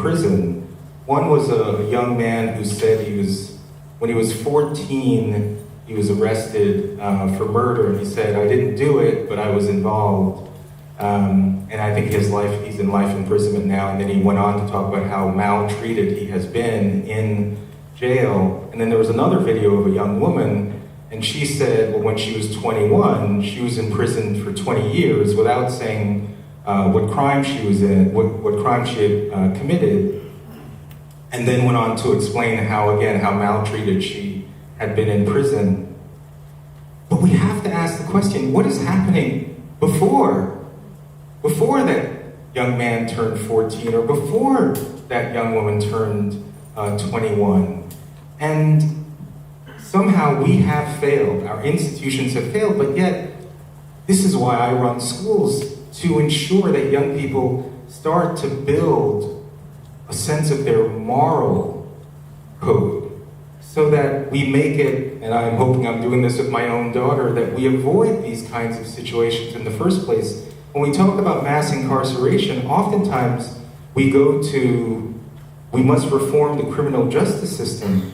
prison. One was a young man who said when he was 14, he was arrested for murder, and he said, "I didn't do it, but I was involved." And I think he's in life imprisonment now. And then he went on to talk about how maltreated he has been in jail. And then there was another video of a young woman, and she said, well, when she was 21, she was in prison for 20 years without saying what crime she was in, what crime she had committed. And then went on to explain how maltreated she had been in prison. But we have to ask the question, what is happening before that young man turned 14, or before that young woman turned 21? And somehow we have failed, our institutions have failed, but yet this is why I run schools, to ensure that young people start to build a sense of their moral code, so that we make it, and I'm hoping I'm doing this with my own daughter, that we avoid these kinds of situations in the first place. When we talk about mass incarceration, oftentimes we must reform the criminal justice system.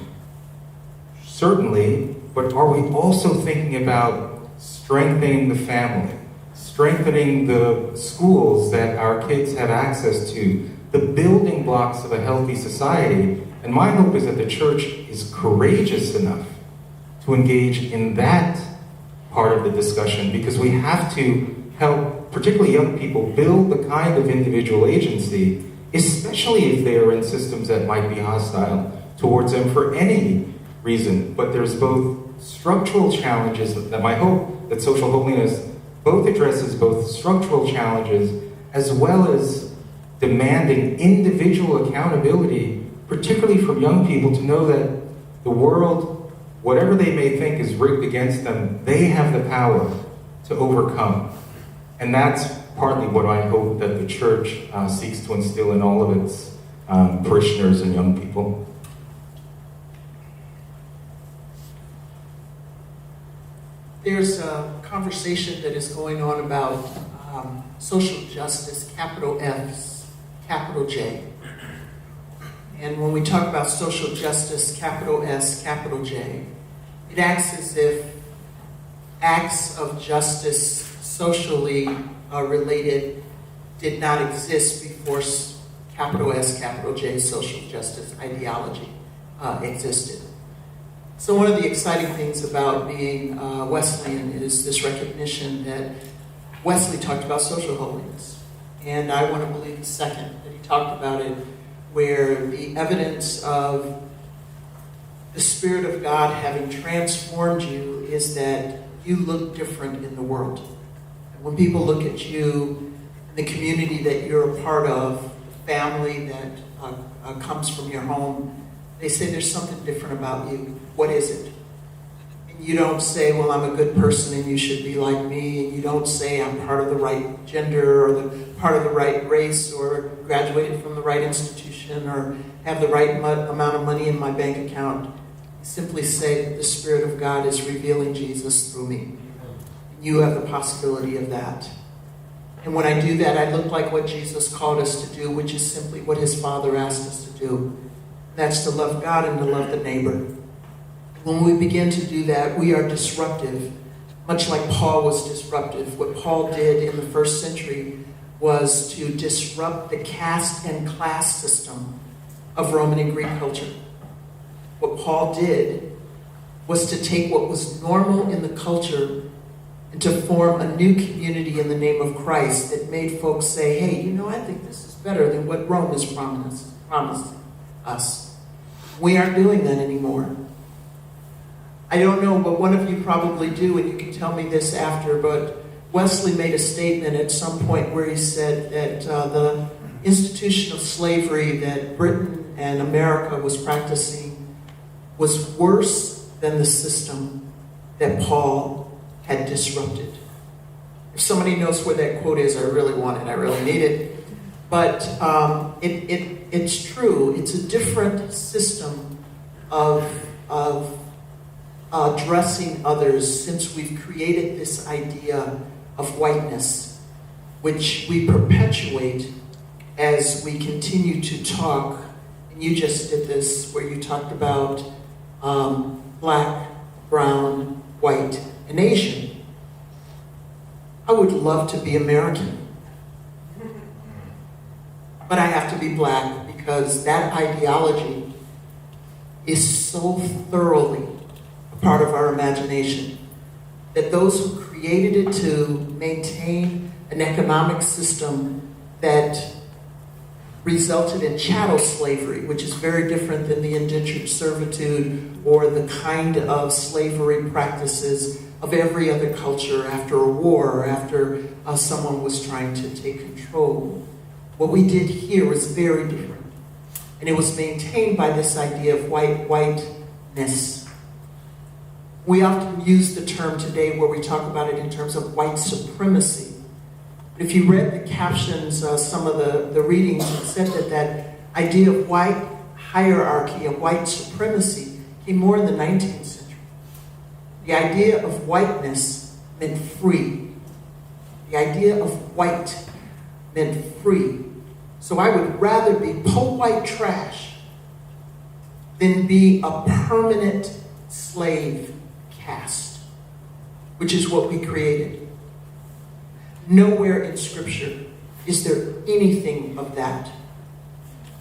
Certainly, but are we also thinking about strengthening the family, strengthening the schools that our kids have access to, the building blocks of a healthy society? And my hope is that the church is courageous enough to engage in that part of the discussion, because we have to help, particularly young people, build the kind of individual agency, especially if they are in systems that might be hostile towards them for any reason. But there's both structural challenges, that my hope that social holiness both addresses both structural challenges as well as demanding individual accountability, particularly from young people, to know that the world, whatever they may think is rigged against them, they have the power to overcome. And that's partly what I hope that the church seeks to instill in all of its parishioners and young people. There's a conversation that is going on about social justice, capital F, capital J. And when we talk about social justice, capital S, capital J, it acts as if acts of justice socially related did not exist before capital S, capital J, social justice ideology existed. So one of the exciting things about being Wesleyan is this recognition that Wesley talked about social holiness. And I want to believe the second that he talked about it, where the evidence of the Spirit of God having transformed you is that you look different in the world. And when people look at you, the community that you're a part of, the family that comes from your home, they say there's something different about you. What is it? And you don't say, well, I'm a good person and you should be like me. And you don't say I'm part of the right gender or part of the right race or graduated from the right institution or have the right amount of money in my bank account. You simply say that the Spirit of God is revealing Jesus through me. You have the possibility of that. And when I do that, I look like what Jesus called us to do, which is simply what his Father asked us to do. That's to love God and to love the neighbor. When we begin to do that, we are disruptive, much like Paul was disruptive. What Paul did in the first century was to disrupt the caste and class system of Roman and Greek culture. What Paul did was to take what was normal in the culture and to form a new community in the name of Christ that made folks say, hey, I think this is better than what Rome has promised us. We aren't doing that anymore. I don't know, but one of you probably do, and you can tell me this after, but Wesley made a statement at some point where he said that the institution of slavery that Britain and America was practicing was worse than the system that Paul had disrupted. If somebody knows where that quote is, I really want it, I really need it. But it's true. It's a different system of addressing others since we've created this idea of whiteness, which we perpetuate as we continue to talk, and you just did this, where you talked about black, brown, white, and Asian. I would love to be American. But I have to be black because that ideology is so thoroughly a part of our imagination that those who created it to maintain an economic system that resulted in chattel slavery, which is very different than the indentured servitude or the kind of slavery practices of every other culture after a war or after someone was trying to take control. What we did here was very different. And it was maintained by this idea of whiteness. We often use the term today where we talk about it in terms of white supremacy. If you read the captions, some of the readings, it said that idea of white hierarchy and white supremacy came more in the 19th century. The idea of whiteness meant free. The idea of white meant free. So I would rather be white trash than be a permanent slave caste, which is what we created. Nowhere in Scripture is there anything of that.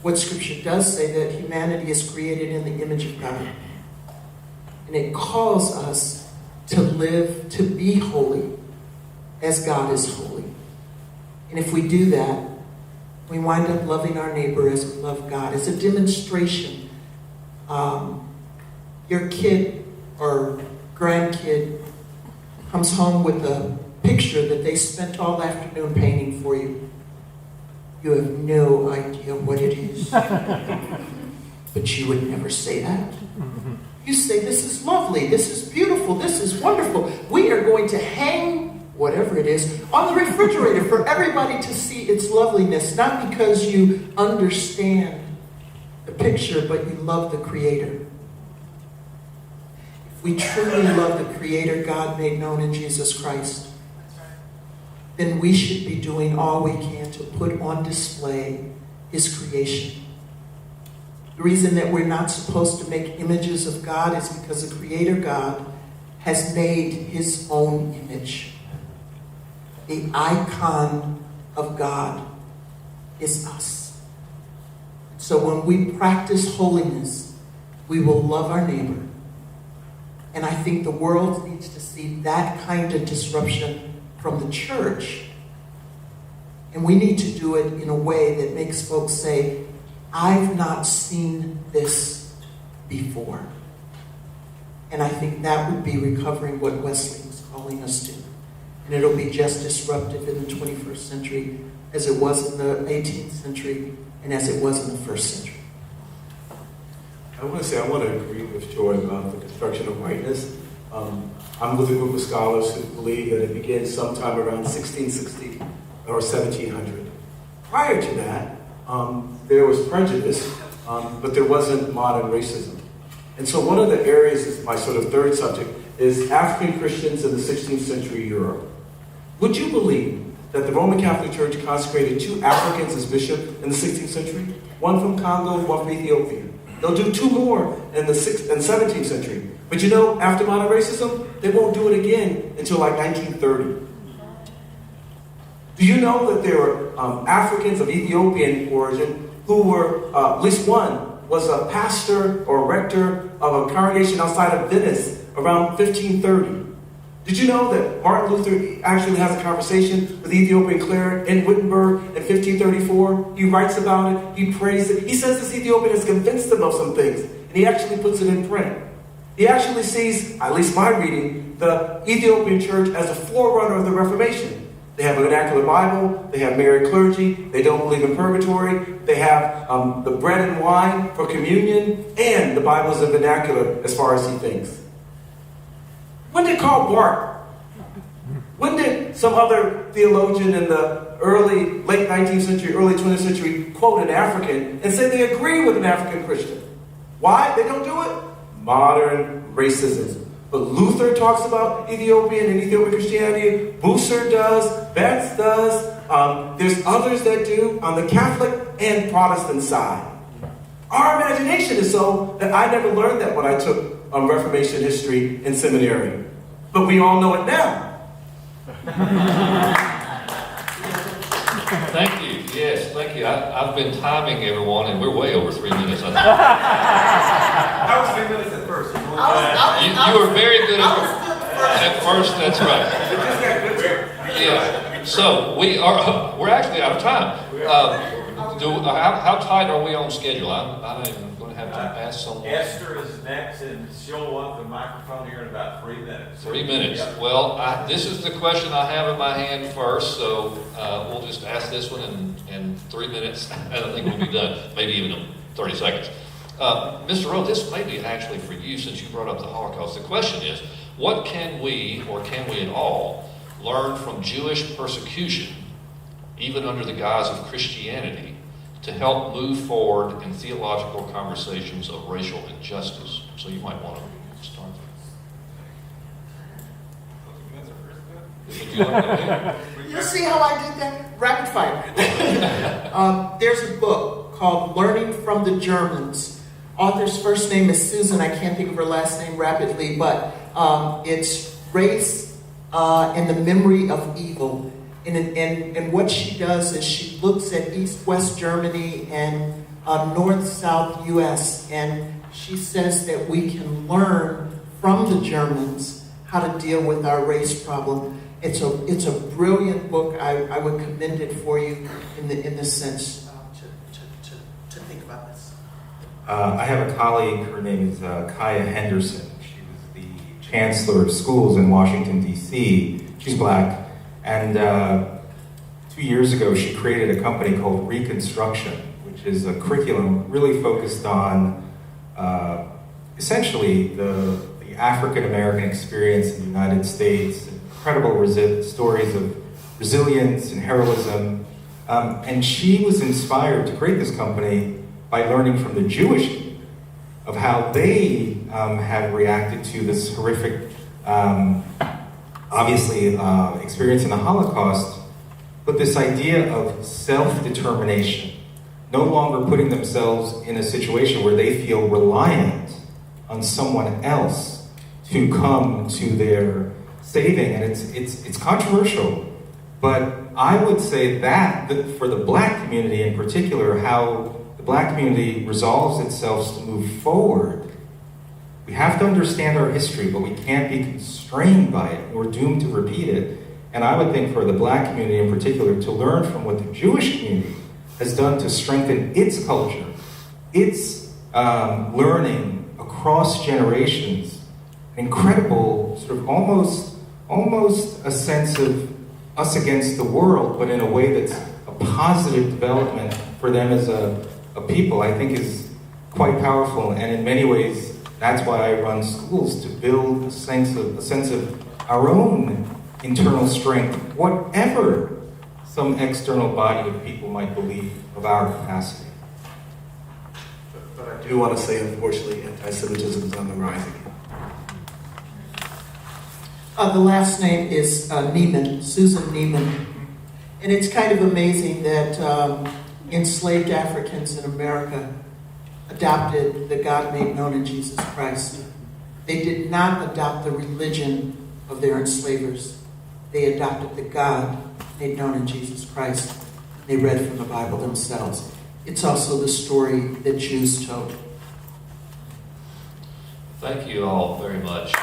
What Scripture does say that humanity is created in the image of God. And it calls us to live, to be holy as God is holy. And if we do that, we wind up loving our neighbor as we love God. It's a demonstration. Your kid or grandkid comes home with a picture that they spent all afternoon painting for you. You have no idea what it is. But you would never say that. You say, this is lovely, this is beautiful, this is wonderful. We are going to hang whatever it is, on the refrigerator for everybody to see its loveliness, not because you understand the picture, but you love the Creator. If we truly love the Creator, God made known in Jesus Christ, then we should be doing all we can to put on display His creation. The reason that we're not supposed to make images of God is because the Creator God has made His own image. The icon of God is us. So when we practice holiness, we will love our neighbor. And I think the world needs to see that kind of disruption from the church. And we need to do it in a way that makes folks say, I've not seen this before. And I think that would be recovering what Wesley was calling us to. And it'll be just disruptive in the 21st century as it was in the 18th century and as it was in the 1st century. I want to agree with Joy about the construction of whiteness. I'm with a group of scholars who believe that it began sometime around 1660 or 1700. Prior to that, there was prejudice, but there wasn't modern racism. And so one of the areas, is my sort of third subject, is African Christians in the 16th century Europe. Would you believe that the Roman Catholic Church consecrated 2 Africans as bishop in the 16th century? One from Congo, one from Ethiopia. They'll do 2 more in the 17th century. But you know, after modern racism, they won't do it again until like 1930. Do you know that there were Africans of Ethiopian origin who were, at least one, was a pastor or rector of a congregation outside of Venice around 1530? Did you know that Martin Luther actually has a conversation with the Ethiopian cleric in Wittenberg in 1534? He writes about it, he prays it. He says this Ethiopian has convinced him of some things, and he actually puts it in print. He actually sees, at least my reading, the Ethiopian church as a forerunner of the Reformation. They have a vernacular Bible, they have married clergy, they don't believe in purgatory, they have the bread and wine for communion, and the Bible is in vernacular as far as he thinks. When did Karl Barth, when did some other theologian in the late 19th century, early 20th century quote an African and say they agree with an African Christian? Why? They don't do it? Modern racism. But Luther talks about Ethiopian and Ethiopian Christianity. Bucer does. Betts does. There's others that do on the Catholic and Protestant side. Our imagination is so that I never learned that when I took Reformation history in seminary. But we all know it now. Thank you. Yes, thank you. I've been timing everyone, and we're way over 3 minutes. I I was 3 minutes at first. think. You were very good at first. That's right. Yeah. So we're actually out of time. How tight are we on schedule? I'm going to have to ask someone. Esther is next, and she'll want the microphone here in about 3 minutes. 3 minutes. Yeah. Well, this is the question I have in my hand first, so we'll just ask this one in 3 minutes, and I think we'll be done. Maybe even in 30 seconds. Mr. Rowe, this may be actually for you since you brought up the Holocaust. The question is, what can we, or can we at all, learn from Jewish persecution, even under the guise of Christianity, to help move forward in theological conversations of racial injustice? So you might want to start there. You see how I did that? Rapid fire. There's a book called Learning from the Germans. Author's first name is Susan. I can't think of her last name rapidly, but it's Race and the Memory of Evil. And what she does is she looks at East-West Germany and North-South U.S. and she says that we can learn from the Germans how to deal with our race problem. It's a brilliant book. I would commend it for you in the sense to think about this. I have a colleague, her name is Kaya Henderson. She was the Chancellor of Schools in Washington, D.C. She's black. And 2 years ago, she created a company called Reconstruction, which is a curriculum really focused on essentially the African-American experience in the United States, incredible stories of resilience and heroism. And she was inspired to create this company by learning from the Jewish community of how they have reacted to this horrific obviously experiencing the Holocaust, but this idea of self-determination, no longer putting themselves in a situation where they feel reliant on someone else to come to their saving. And it's controversial, but I would say that for the black community in particular, how the black community resolves itself to move forward. We have to understand our history, but we can't be constrained by it. We're doomed to repeat it. And I would think for the black community in particular, to learn from what the Jewish community has done to strengthen its culture, its learning across generations, incredible sort of almost a sense of us against the world, but in a way that's a positive development for them as a people, I think is quite powerful. And in many ways, that's why I run schools, to build a sense of our own internal strength, whatever some external body of people might believe of our capacity. But I do want to say, unfortunately, anti-Semitism is on the rise again. The last name is Neiman, Susan Neiman. And it's kind of amazing that enslaved Africans in America adopted the God made known in Jesus Christ. They did not adopt the religion of their enslavers. They adopted the God made known in Jesus Christ. They read from the Bible themselves. It's also the story that Jews told. Thank you all very much.